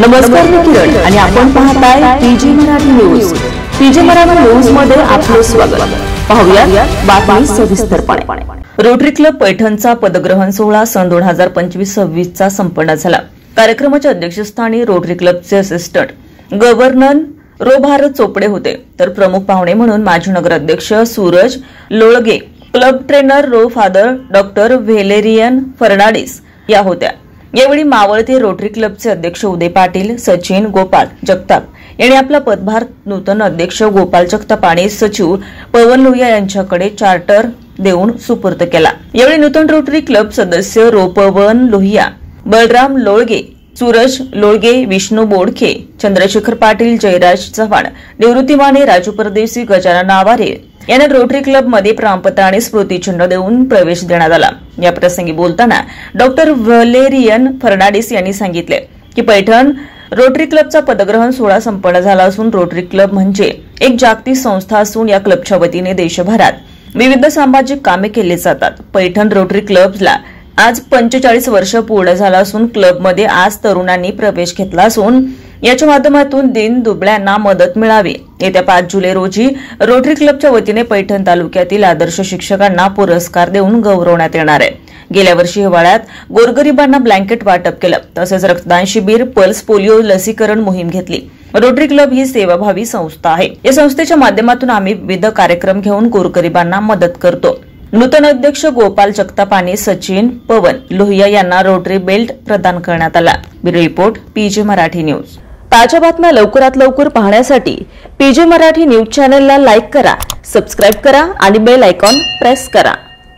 नमस्कार, मी किरण आणि आपण पाहताय PG Marathi news. PG Marathi news मध्ये आपले स्वागत। पाहूया बातमी सविस्तरपणे। रोटरी क्लब पैठणचा पदग्रहण सोहळा सन 2025-26 चा संपन्न झाला। कार्यक्रमाच्या अध्यक्षस्थानी रोटरी क्लबचे असिस्टंट गव्हर्नर रो भारत चोपडे होते, तर प्रमुख पाहुणे म्हणून माजी नगराध्यक्ष सूरज लोळगे, क्लब ट्रेनर रो फादर डॉक्टर व्हेलेरियन फर्नांडिस या होत्या। यावेळी मावळते रोटरी क्लबचे अध्यक्ष उदय पाटील, सचिन गोपाल जगताप यांनी आपला पदभार नूतन अध्यक्ष गोपाल जगताप आणि सचिव पवन लोहिया यांच्याकडे चार्टर देऊन सुपूर्द केला। यावेळी नूतन रोटरी क्लब सदस्य पवन लोहिया, बलराम लोळगे, सूरज लोळगे, विष्णू बोडखे, चंद्रशेखर पाटील, जयराज चव्हाण, निवृत्ती माने, राजू परदेशी, गजानन आवारे यांना रोटरी क्लब मध्ये प्रमाणपत्र आणि स्मृतिचिन्ह देऊन प्रवेश देण्यात आला। या प्रसंगी बोलताना डॉक्टर व्हेलेरियन फर्नांडिस यांनी सांगितले की पैठण रोटरी क्लबचा पदग्रहण सोहळा संपन्न झाला असून रोटरी क्लब म्हणजे एक जागतिक संस्था असून या क्लबच्या वतीने देशभरात विविध सामाजिक कामे केली जातात। पैठण रोटरी क्लबला आज 45 वर्ष पूर्ण झाला असून क्लबमध्ये आज तरुणांनी प्रवेश घेतला असून याच्या माध्यमातून दीन दुबळ्यांना मदत मिळावी। येत्या 5 जुलै रोजी रोटरी क्लबच्या वतीने पैठण तालुक्यातील आदर्श शिक्षकांना पुरस्कार देऊन गौरवण्यात येणार आहे। गेल्या वर्षी हिवाळ्यात गोरगरिबांना ब्लँकेट वाटप केलं, तसेच रक्तदान शिबिर, पल्स पोलिओ लसीकरण मोहीम घेतली। रोटरी क्लब ही सेवाभावी संस्था आहे। या संस्थेच्या माध्यमातून आम्ही विविध कार्यक्रम घेऊन गोरगरिबांना मदत करतो। नूतन अध्यक्ष गोपाल जगताप आणि सचिन पवन लोहिया यांना रोटरी बेल्ट प्रदान करण्यात आला। Bureau report, PG Marathi news. ताज्या बातम्या लवकरात लवकर पाहण्यासाठी पीजी मराठी न्यूज चॅनलला लाईक करा, सबस्क्राइब करा आणि बेल आयकॉन प्रेस करा।